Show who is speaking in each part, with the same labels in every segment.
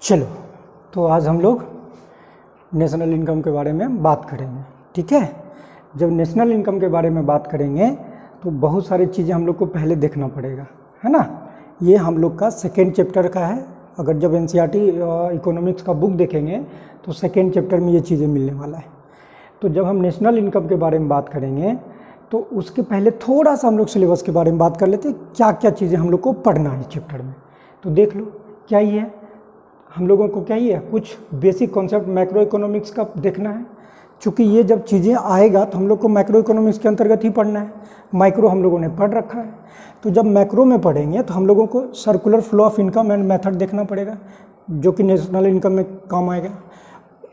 Speaker 1: चलो, तो आज हम लोग नेशनल इनकम के बारे में बात करेंगे। ठीक है, जब नेशनल इनकम के बारे में बात करेंगे तो बहुत सारी चीज़ें हम लोग को पहले देखना पड़ेगा, है ना। ये हम लोग का सेकेंड चैप्टर का है। अगर जब एनसीईआरटी इकोनॉमिक्स का बुक देखेंगे तो सेकेंड चैप्टर में ये चीज़ें मिलने वाला है। तो जब हम नेशनल इनकम के बारे में बात करेंगे तो उसके पहले थोड़ा सा हम लोग सिलेबस के बारे में बात कर लेते हैं, क्या क्या चीज़ें हम लोग को पढ़ना है इस चैप्टर में। तो देख लो क्या ही है, हम लोगों को क्या ही है, कुछ बेसिक कॉन्सेप्ट मैक्रो इकोनॉमिक्स का देखना है। चूँकि ये जब चीज़ें आएगा तो हम लोग को मैक्रो इकोनॉमिक्स के अंतर्गत ही पढ़ना है। माइक्रो हम लोगों ने पढ़ रखा है, तो जब मैक्रो में पढ़ेंगे तो हम लोगों को circular flow of income and method देखना पड़ेगा, जो कि नेशनल इनकम में काम आएगा।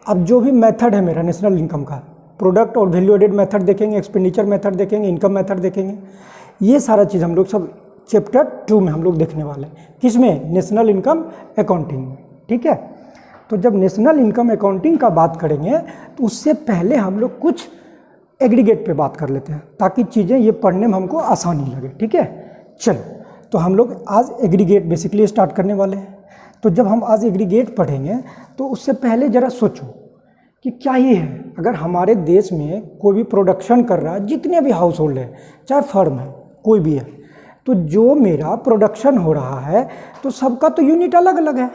Speaker 1: अब जो भी मेथड है मेरा नेशनल इनकम का, प्रोडक्ट और वैल्यू एडेड मेथड देखेंगे, एक्सपेंडिचर मेथड देखेंगे, इनकम मेथड देखेंगे, ये सारा चीज़ हम लोग सब चैप्टर 2 में हम लोग देखने वाले हैं। किसमें? नेशनल इनकम अकाउंटिंग में। ठीक है, तो जब नेशनल इनकम अकाउंटिंग का बात करेंगे तो उससे पहले हम लोग कुछ एग्रीगेट पे बात कर लेते हैं, ताकि चीज़ें ये पढ़ने में हमको आसानी लगे। ठीक है, चलो, तो हम लोग आज एग्रीगेट बेसिकली स्टार्ट करने वाले हैं। तो जब हम आज एग्रीगेट पढ़ेंगे तो उससे पहले ज़रा सोचो कि क्या ये है, अगर हमारे देश में कोई भी प्रोडक्शन कर रहा है, जितने भी हाउस होल्ड है, चाहे फर्म है, कोई भी है, तो जो मेरा प्रोडक्शन हो रहा है तो सबका तो यूनिट अलग अलग है।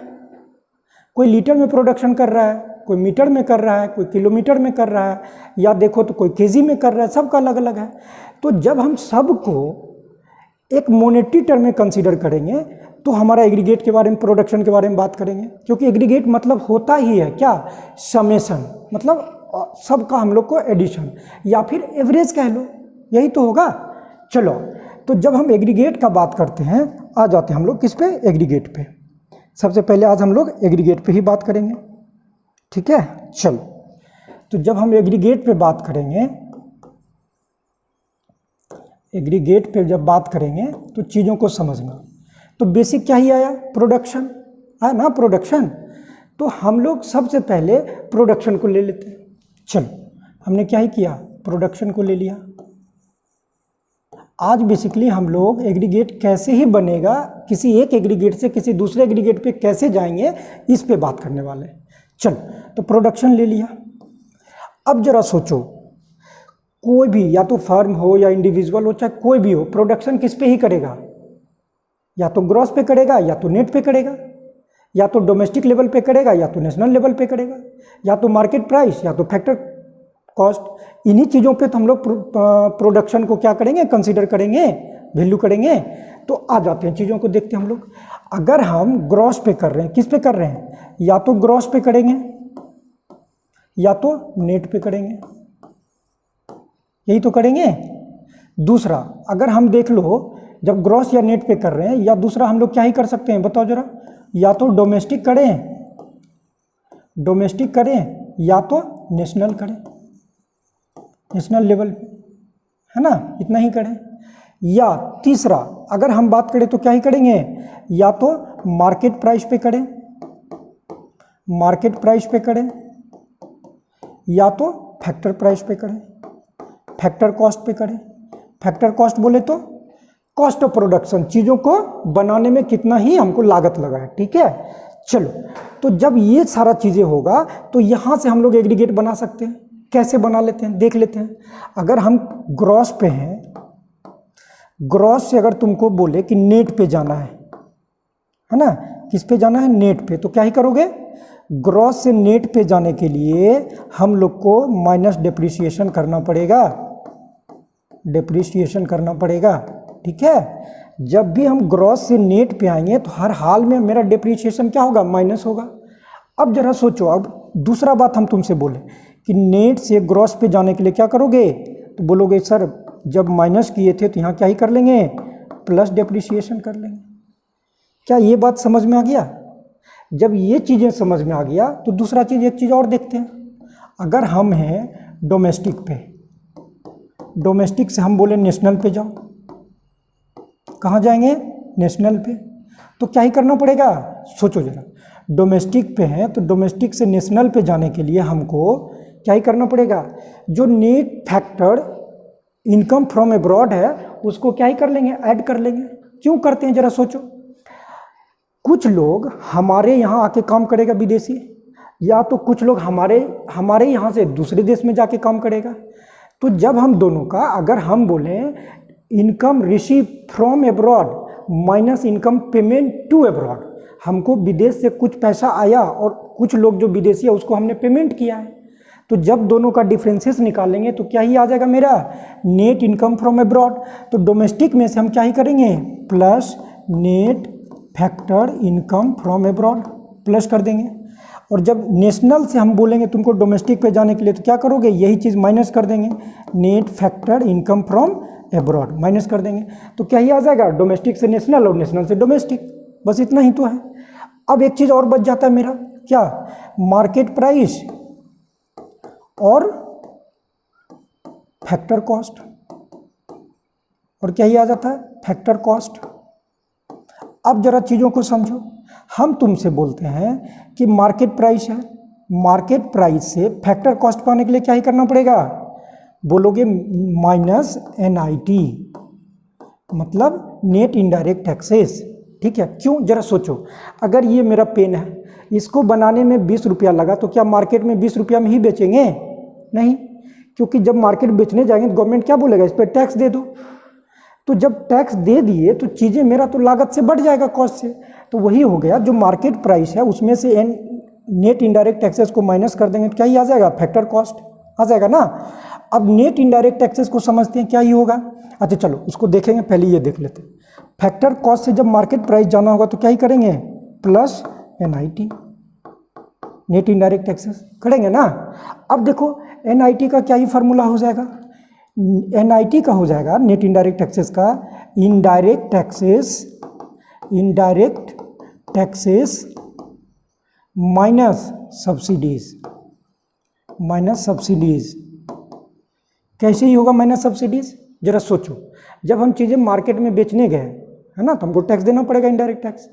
Speaker 1: कोई लीटर में प्रोडक्शन कर रहा है, कोई मीटर में कर रहा है, कोई किलोमीटर में कर रहा है, या देखो तो कोई केजी में कर रहा है, सबका अलग अलग है। तो जब हम सबको एक मोनेटरी टर्म में कंसीडर करेंगे तो हमारा एग्रीगेट के बारे में, प्रोडक्शन के बारे में बात करेंगे, क्योंकि एग्रीगेट मतलब होता ही है क्या, समेशन, मतलब सबका हम लोग को एडिशन या फिर एवरेज कह लो, यही तो होगा। चलो, तो जब हम एग्रीगेट का बात करते हैं, आ जाते हैं हम लोग किस पे, एग्रीगेट पे। सबसे पहले आज हम लोग एग्रीगेट पे ही बात करेंगे। ठीक है, चलो, तो जब हम एग्रीगेट पे बात करेंगे, एग्रीगेट पे जब बात करेंगे तो चीज़ों को समझना, तो बेसिक क्या ही आया, प्रोडक्शन है ना, प्रोडक्शन। तो हम लोग सबसे पहले प्रोडक्शन को ले लेते हैं। चलो, हमने क्या ही किया, प्रोडक्शन को ले लिया। आज बेसिकली हम लोग एग्रीगेट कैसे ही बनेगा, किसी एक एग्रीगेट से किसी दूसरे एग्रीगेट पे कैसे जाएंगे, इस पे बात करने वाले हैं। चलो, तो प्रोडक्शन ले लिया। अब जरा सोचो, कोई भी, या तो फर्म हो या इंडिविजुअल हो, चाहे कोई भी हो, प्रोडक्शन किस पे ही करेगा, या तो ग्रॉस पे करेगा, या तो नेट पे करेगा, या तो डोमेस्टिक लेवल पे करेगा, या तो नेशनल लेवल पे करेगा, या तो मार्केट प्राइस, या तो फैक्टर कॉस्ट। इन्हीं चीज़ों पे तो हम लोग प्रोडक्शन को क्या करेंगे, कंसीडर करेंगे, वैल्यू करेंगे। तो आ जाते हैं चीज़ों को देखते हैं हम लोग। अगर हम ग्रॉस पे कर रहे हैं, किस पे कर रहे हैं, या तो ग्रॉस पे करेंगे या तो नेट पे करेंगे, यही तो करेंगे। दूसरा, अगर हम देख लो, जब ग्रॉस या नेट पे कर रहे हैं, या दूसरा हम लोग क्या ही कर सकते हैं, बताओ जरा, या तो डोमेस्टिक करें, डोमेस्टिक करें, या तो नेशनल करें, नेशनल लेवल पे, है ना, इतना ही करें। या तीसरा अगर हम बात करें तो क्या ही करेंगे, या तो मार्केट प्राइस पे करें, मार्केट प्राइस पे करें, या तो फैक्टर प्राइस पे करें, फैक्टर कॉस्ट पे करें। फैक्टर कॉस्ट बोले तो कॉस्ट ऑफ प्रोडक्शन, चीज़ों को बनाने में कितना ही हमको लागत लगा है। ठीक है, चलो, तो जब ये सारा चीज़ें होगा तो यहाँ से हम लोग एग्रीगेट बना सकते हैं। कैसे बना लेते हैं, देख लेते हैं। अगर हम ग्रॉस पे हैं, ग्रॉस से अगर तुमको बोले कि नेट पे जाना है ना, किस पे जाना है, नेट पे, तो क्या ही करोगे, ग्रॉस से नेट पे जाने के लिए हम लोग को माइनस डेप्रिसिएशन करना पड़ेगा, डेप्रिसिएशन करना पड़ेगा। ठीक है, जब भी हम ग्रॉस से नेट पे आएंगे तो हर हाल में मेरा डेप्रिसिएशन क्या होगा, माइनस होगा। अब जरा सोचो, अब दूसरा बात हम तुमसे बोले कि नेट से ग्रॉस पे जाने के लिए क्या करोगे, तो बोलोगे सर जब माइनस किए थे तो यहाँ क्या ही कर लेंगे, प्लस डेप्रिसिएशन कर लेंगे। क्या ये बात समझ में आ गया? जब ये चीज़ें समझ में आ गया तो दूसरा चीज़, एक चीज़ और देखते हैं। अगर हम हैं डोमेस्टिक पे, डोमेस्टिक से हम बोले नेशनल पे जाओ, कहाँ जाएंगे, नेशनल पे, तो क्या ही करना पड़ेगा, सोचो जरा। डोमेस्टिक पे हैं तो डोमेस्टिक से नेशनल पे जाने के लिए हमको क्या ही करना पड़ेगा, जो net factor income from abroad है उसको क्या ही कर लेंगे, ऐड कर लेंगे। क्यों करते हैं जरा सोचो। कुछ लोग हमारे यहाँ आके काम करेगा विदेशी, या तो कुछ लोग हमारे यहाँ से दूसरे देश में जाके काम करेगा। तो जब हम दोनों का अगर हम बोलें income receive from abroad minus income payment to abroad, हमको विदेश से कुछ पैसा आया और कुछ लोग जो विदेशी है उसको हमने पेमेंट किया है, तो जब दोनों का डिफरेंसेस निकालेंगे तो क्या ही आ जाएगा मेरा नेट इनकम फ्रॉम एब्रॉड। तो डोमेस्टिक में से हम क्या ही करेंगे plus net factor income from abroad plus कर देंगे। और जब नेशनल से हम बोलेंगे तुमको डोमेस्टिक पे जाने के लिए तो क्या करोगे, यही चीज़ माइनस कर देंगे, net factor income from abroad minus कर देंगे। तो क्या ही आ जाएगा डोमेस्टिक से नेशनल और नेशनल से डोमेस्टिक, बस इतना ही तो है। अब एक चीज़ और बच जाता है मेरा, क्या, मार्केट प्राइस और फैक्टर कॉस्ट, और क्या ही आ जाता है फैक्टर कॉस्ट। अब जरा चीज़ों को समझो, हम तुमसे बोलते हैं कि मार्केट प्राइस है, मार्केट प्राइस से फैक्टर कॉस्ट पाने के लिए क्या ही करना पड़ेगा, बोलोगे माइनस NIT, मतलब नेट इनडायरेक्ट टैक्सेस। ठीक है, क्यों, जरा सोचो, अगर ये मेरा पेन है, इसको बनाने में 20 रुपया लगा, तो क्या मार्केट में 20 रुपया में ही बेचेंगे, नहीं, क्योंकि जब मार्केट बेचने जाएंगे तो गवर्नमेंट क्या बोलेगा, इस पर टैक्स दे दो। तो जब टैक्स दे दिए तो चीज़ें मेरा तो लागत से बढ़ जाएगा, कॉस्ट से। तो वही हो गया, जो मार्केट प्राइस है उसमें से नेट इनडायरेक्ट टैक्सेस को माइनस कर देंगे तो क्या ही आ जाएगा, फैक्टर कॉस्ट आ जाएगा ना। अब नेट इनडायरेक्ट टैक्सेस को समझते हैं, क्या ही होगा, अच्छा चलो उसको देखेंगे, पहले ये देख लेते हैं। फैक्टर कॉस्ट से जब मार्केट प्राइस जाना होगा तो क्या ही करेंगे, plus NIT net indirect taxes करेंगे ना। अब देखो NIT का क्या ही फार्मूला हो जाएगा, NIT का हो जाएगा नेट इनडायरेक्ट टैक्सेस का इनडायरेक्ट टैक्सेस माइनस सब्सिडीज। कैसे ही होगा माइनस सब्सिडीज, जरा सोचो, जब हम चीज़ें मार्केट में बेचने गए है ना, तो हमको टैक्स देना पड़ेगा इनडायरेक्ट टैक्स।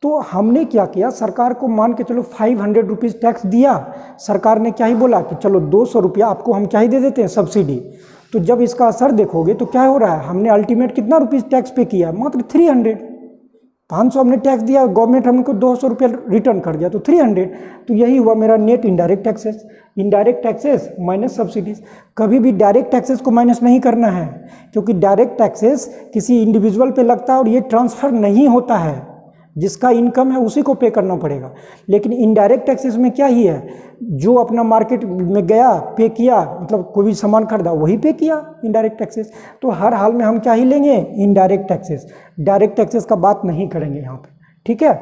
Speaker 1: तो हमने क्या किया, सरकार को मान के चलो 500 रुपीज़ टैक्स दिया, सरकार ने क्या ही बोला कि चलो 200 रुपया आपको हम क्या ही दे देते हैं सब्सिडी। तो जब इसका असर देखोगे तो क्या हो रहा है, हमने अल्टीमेट कितना रुपीज़ टैक्स पे किया, मात्र 300, 500 हमने टैक्स दिया, गवर्नमेंट हमको 200 रुपया रिटर्न कर दिया, तो 300। तो यही हुआ मेरा net indirect taxes minus subsidies. कभी भी डायरेक्ट टैक्सेस को माइनस नहीं करना है, क्योंकि डायरेक्ट टैक्सेस किसी इंडिविजुअल पे लगता है और ये ट्रांसफ़र नहीं होता है, जिसका इनकम है उसी को पे करना पड़ेगा। लेकिन इनडायरेक्ट टैक्सेस में क्या ही है, जो अपना मार्केट में गया पे किया, मतलब कोई भी सामान खरीदा वही पे किया इनडायरेक्ट टैक्सेस। तो हर हाल में हम क्या ही लेंगे, इनडायरेक्ट टैक्सेस, डायरेक्ट टैक्सेस का बात नहीं करेंगे यहाँ पे। ठीक है,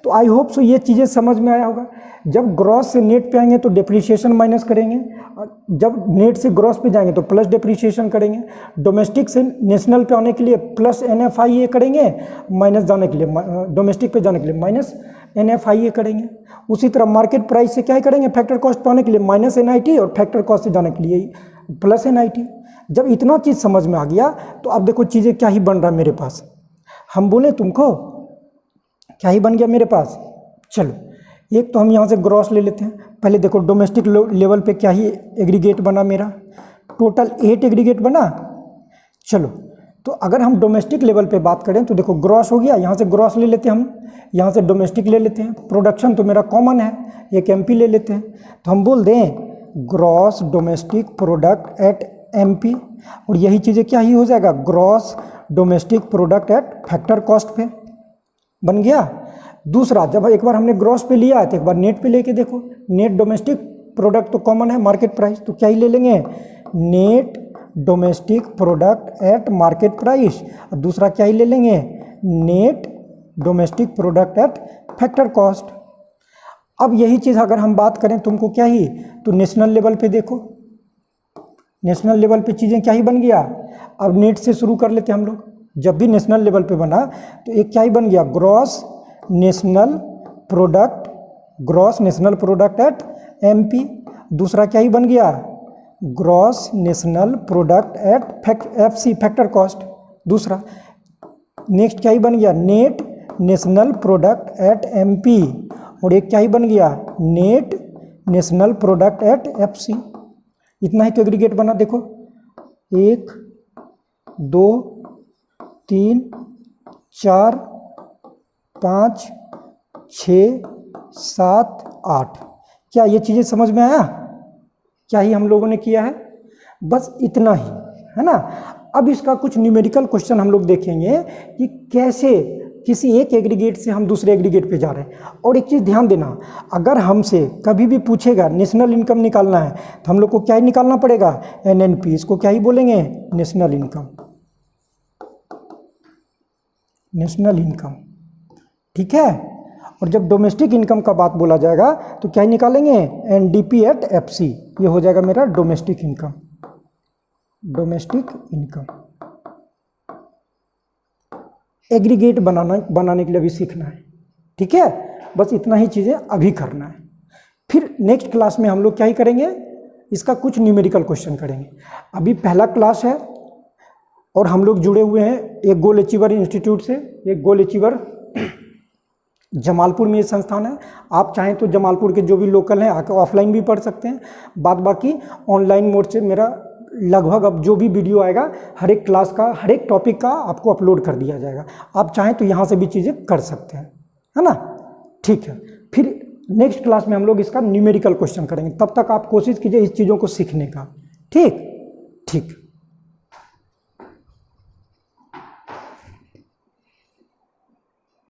Speaker 1: तो आई होप सो ये चीज़ें समझ में आया होगा। जब ग्रॉस से नेट पे आएंगे तो डिप्रिसिएशन माइनस करेंगे, जब नेट से ग्रॉस पे जाएंगे तो प्लस डिप्रिसिएशन करेंगे, डोमेस्टिक से नेशनल पे आने के लिए प्लस NFIA करेंगे, माइनस जाने के लिए डोमेस्टिक पे जाने के लिए माइनस NFIA करेंगे। उसी तरह मार्केट प्राइस से क्या करेंगे, फैक्टर कॉस्ट पाने के लिए माइनस NIT, और फैक्टर कॉस्ट से जाने के लिए प्लस NIT। जब इतना चीज़ समझ में आ गया तो अब देखो चीज़ें क्या ही बन रहा है मेरे पास। हम बोले तुमको क्या ही बन गया मेरे पास, चलो एक तो हम यहाँ से ग्रॉस ले लेते हैं। पहले देखो डोमेस्टिक लेवल पे क्या ही एग्रीगेट बना मेरा, टोटल 8 एग्रीगेट बना। चलो तो अगर हम डोमेस्टिक लेवल पे बात करें तो देखो ग्रॉस हो गया, यहाँ से ग्रॉस ले लेते हैं हम, यहाँ से डोमेस्टिक ले लेते हैं। प्रोडक्शन तो मेरा कॉमन है, एक MP ले लेते हैं, तो हम बोल दें gross domestic product at MP, और यही चीज़ें क्या ही हो जाएगा, gross domestic product at factor cost पे बन गया। दूसरा, जब एक बार हमने ग्रॉस पे लिया है तो एक बार नेट पे लेके देखो, नेट डोमेस्टिक प्रोडक्ट तो कॉमन है मार्केट प्राइस, तो क्या ही ले लेंगे, net domestic product at market price. और दूसरा क्या ही ले लेंगे, net domestic product at factor cost. अब यही चीज़ अगर हम बात करें तुमको क्या ही, तो नेशनल लेवल पे देखो, नेशनल लेवल पे चीज़ें क्या ही बन गया। अब नेट से शुरू कर लेते हैं हम लोग। जब भी नेशनल लेवल पे बना तो एक क्या ही बन गया, gross national product at MP। दूसरा क्या ही बन गया, gross national product at FC factor cost. दूसरा नेक्स्ट क्या ही बन गया, net national product at MP, और एक क्या ही बन गया, net national product at FC। इतना ही तो एग्रीगेट बना। देखो 1 2 3 4 5 6, 7, 8। क्या ये चीज़ें समझ में आया? क्या ही हम लोगों ने किया है? बस इतना ही, है ना। अब इसका कुछ न्यूमेरिकल क्वेश्चन हम लोग देखेंगे कि कैसे किसी एक एग्रीगेट से हम दूसरे एग्रीगेट पे जा रहे हैं। और एक चीज़ ध्यान देना, अगर हमसे कभी भी पूछेगा नेशनल इनकम निकालना है तो हम लोग को क्या ही निकालना पड़ेगा? NNP। इसको क्या ही बोलेंगे? नेशनल इनकम, नेशनल इनकम, ठीक है। और जब डोमेस्टिक इनकम का बात बोला जाएगा तो क्या ही निकालेंगे? NDP at FC। ये हो जाएगा मेरा domestic income, domestic income. Aggregate बनाने के लिए भी सीखना है, ठीक है। बस इतना ही चीज़ें अभी करना है। फिर नेक्स्ट क्लास में हम लोग क्या ही करेंगे? इसका कुछ न्यूमेरिकल क्वेश्चन करेंगे। अभी पहला क्लास है और हम लोग जुड़े हुए हैं एक गोल अचीवर इंस्टीट्यूट से। एक गोल अचीवर जमालपुर में ये संस्थान है। आप चाहें तो जमालपुर के जो भी लोकल हैं आकर ऑफलाइन भी पढ़ सकते हैं। बाद बाकी ऑनलाइन मोड से मेरा लगभग अब जो भी वीडियो आएगा हर एक क्लास का, हर एक टॉपिक का आपको अपलोड कर दिया जाएगा। आप चाहें तो यहाँ से भी चीज़ें कर सकते हैं, है ना। ठीक है, फिर नेक्स्ट क्लास में हम लोग इसका न्यूमेरिकल क्वेश्चन करेंगे। तब तक आप कोशिश कीजिए इस चीज़ों को सीखने का। ठीक ठीक।